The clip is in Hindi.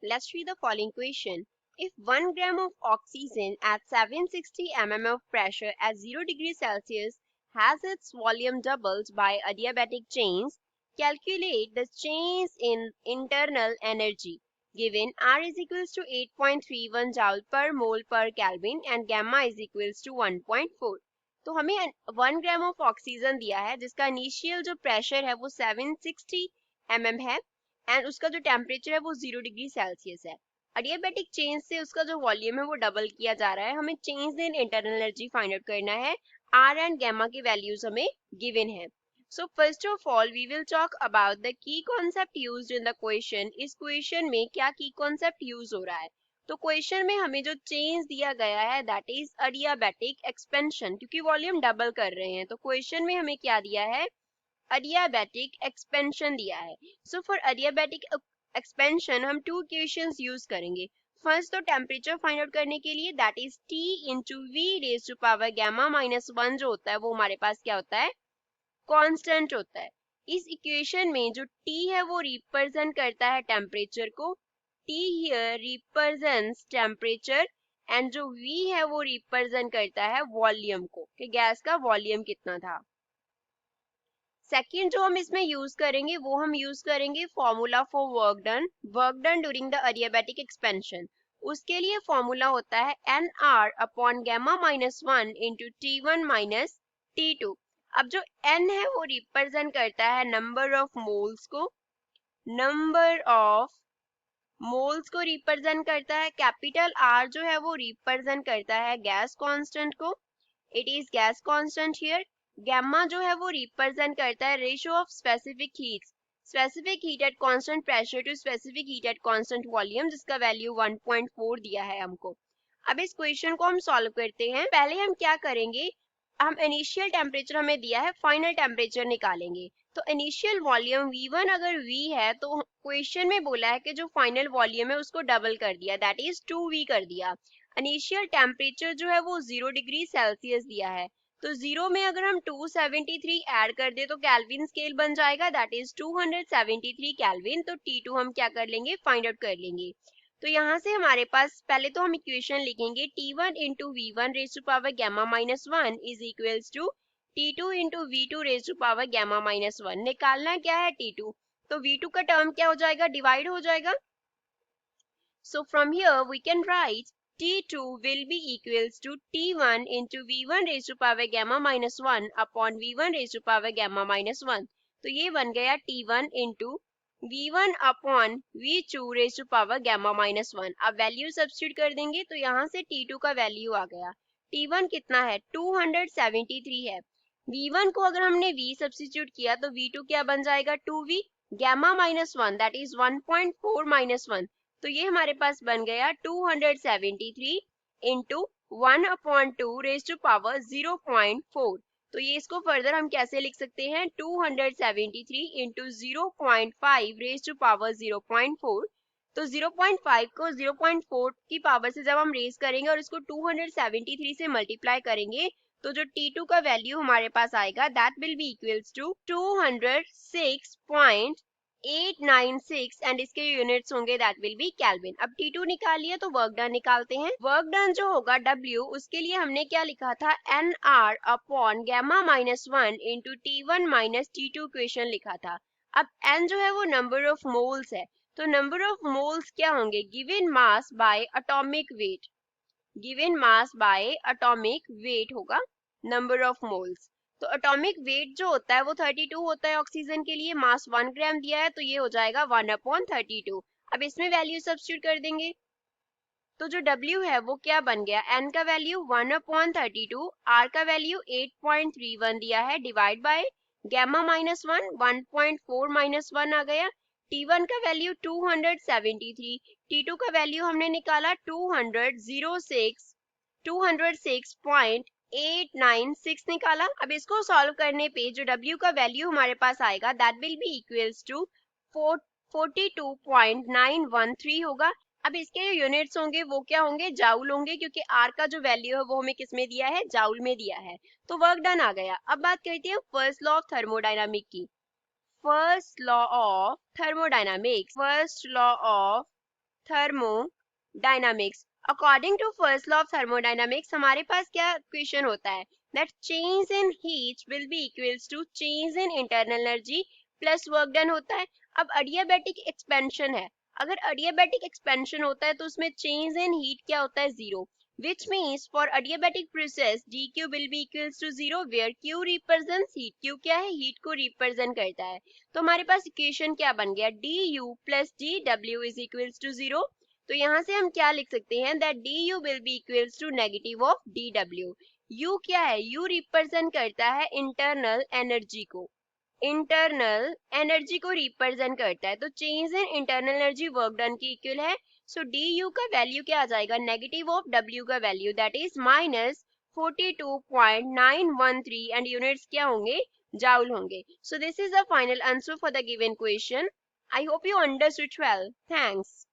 Let's read the following question. If 1 gram of oxygen at 760 mm of pressure at 0 degrees Celsius has its volume doubled by adiabatic change, calculate the change in internal energy. Given R is equals to 8.31 joule per mole per Kelvin and gamma is equals to 1.4. तो हमें 1 ग्राम ऑफ ऑक्सीजन दिया है जिसका इनिशियल जो प्रेशर है वो 760 mm है एंड उसका जो टेम्परेचर है वो 0 डिग्री सेल्सियस है। एडियाबैटिक चेंज से उसका जो वॉल्यूम है वो डबल किया जा रहा है। हमें change in internal energy find out करना है। आर एंड गैमा की वैल्यूज हमें गिवन है। So first of all we will talk about the key concept used in the question. इस क्वेश्चन में क्या की कॉन्सेप्ट यूज हो रहा है? तो क्वेश्चन में हमें जो चेंज दिया गया है दैट इज एडियाबैटिक एक्सपेंशन, क्योंकि वॉल्यूम डबल कर रहे हैं। तो क्वेश्चन में हमें क्या दिया है? adiabatic expansion दिया है। सो फॉर adiabatic expansion हम टू इक्वेशंस यूज करेंगे। फर्स्ट तो टेम्परेचर फाइंड आउट करने के लिए that is T into V raise to power gamma minus 1 जो होता है वो हमारे पास क्या होता है? कांस्टेंट होता है। इस इक्वेशन में जो T है वो रिप्रेजेंट करता है टेम्परेचर को। T here represents temperature and जो V है वो रिप्रेजेंट करता है वॉल्यूम को, कि गैस का वॉल्यूम कितना था। सेकेंड जो हम इसमें यूज करेंगे वो हम यूज करेंगे formula for work done during the adiabatic expansion. उसके लिए फॉर्मूला होता है NR upon gamma minus 1 into T1 minus T2। अब जो N है वो रिप्रेजेंट करता है नंबर ऑफ मोल्स को, नंबर ऑफ मोल्स को रिप्रेजेंट करता है। कैपिटल R जो है वो रिप्रेजेंट करता है गैस कांस्टेंट को, it is gas constant here. Gamma जो है वो रिप्रेजेंट करता है ratio of specific heat at constant pressure to specific heat at constant volume, जिसका वैल्यू 1.4 दिया है हमको। अब इस क्वेश्चन को हम सॉल्व करते हैं। पहले हम क्या करेंगे, हम इनिशियल टेम्परेचर हमें दिया है, फाइनल टेम्परेचर निकालेंगे। तो इनिशियल वॉल्यूम V1 अगर V है तो क्वेश्चन में बोला है कि जो फाइनल वॉल्यूम है उसको डबल कर दिया, दैट इज 2V कर दिया। इनिशियल टेम्परेचर जो है वो 0 डिग्री सेल्सियस दिया है, तो 0 में अगर हम 273 ऐड कर दे तो केल्विन स्केल बन जाएगा, दैट इज 273 केल्विन। तो T2 हम क्या कर लेंगे, फाइंड आउट कर लेंगे। तो यहाँ से हमारे पास पहले तो हम इक्वेशन लिखेंगे T1 into V1 raise to power gamma minus 1 is equals to T2 into V2 raise to power gamma minus 1। निकालना क्या है T2, तो V2 का टर्म क्या हो जाएगा, डिवाइड हो जाएगा। So from here we can write T2 will be equals to T1 into V1 raised to power gamma minus 1 upon V1 raised to power gamma minus 1। तो ये बन गया T1 into V1 upon V2 raised to power gamma minus 1। अब वैल्यू सब्स्टिट्यूट कर देंगे तो यहाँ से T2 का वैल्यू आ गया। T1 कितना है, 273 है। V1 को अगर हमने V सब्स्टिट्यूट किया तो V2 क्या बन जाएगा, 2V। Gamma minus 1 that is 1.4 minus 1, तो ये हमारे पास बन गया 273 इंटू 1/2 रेज टू पावर 0.4। तो ये इसको फर्दर हम कैसे लिख सकते हैं, 273 इंटू 0.5 रेज टू पावर 0.4। तो 0.5 को 0.4 की पावर से जब हम रेज करेंगे और इसको 273 से मल्टीप्लाई करेंगे तो जो T2 का वैल्यू हमारे पास आएगा that will be equals to 206.896 and इसके यूनिट्स होंगे दैट विल बी केल्विन। अब T2 निकाल लिया तो वर्क डन निकालते हैं। वर्क डन जो होगा W, उसके लिए हमने क्या लिखा था, NR upon gamma minus 1 into T1 minus T2 equation लिखा था। अब N जो है वो नंबर ऑफ मोल्स है, तो नंबर ऑफ मोल्स क्या होंगे, given mass by atomic weight, given mass by atomic weight होगा नंबर ऑफ मोल्स। तो एटॉमिक वेट जो होता है वो 32 होता है ऑक्सीजन के लिए, मास 1 ग्राम दिया है तो ये हो जाएगा 1/32। अब इसमें वैल्यू सब्स्टिट्यूट कर देंगे तो जो W है वो क्या बन गया, N का वैल्यू 1/32, R का वैल्यू 8.31 दिया है, divide by gamma minus 1 1.4 minus 1 आ गया। T1 का वैल्यू 273, T2 का वैल्यू हमने निकाला 206.896 निकाला। अब इसको सॉल्व करने पे जो W का वैल्यू हमारे पास आएगा that will be equals to 42.913 होगा। अब इसके जो यूनिट्स होंगे वो क्या होंगे, जाउल होंगे, क्योंकि R का जो वैल्यू है वो हमें किस में दिया है, जाउल में दिया है। तो वर्क डन आ गया। अब बात करते हैं फर्स्ट लॉ ऑफ थर्मोडायनामिक की। First law of thermodynamics, first law of thermodynamics. According to first law of thermodynamics, हमारे पास क्या क्वेश्चन होता है that change in heat will be equals to change in internal energy plus work done होता है. अब adiabatic expansion है, अगर adiabatic expansion होता है तो उसमें change in heat क्या होता है, zero, which means for adiabatic process dq will be equals to zero where q represents heat. q क्या है, heat को represent करता है. तो हमारे पास इक्वेशन क्या बन गया, du plus dw is equals to zero. तो यहाँ से हम क्या लिख सकते हैं that du will be equals to negative of dw. u क्या है, u रिप्रेजेंट करता है इंटरनल एनर्जी को, इंटरनल एनर्जी को रिप्रेजेंट करता है. तो change in internal energy work done की इक्वल है. सो du का वैल्यू क्या आ जाएगा, नेगेटिव ऑफ w का value that is minus 42.913 and units क्या होंगे, joule होंगे. So this is the final answer for the given question. I hope you understood well. Thanks.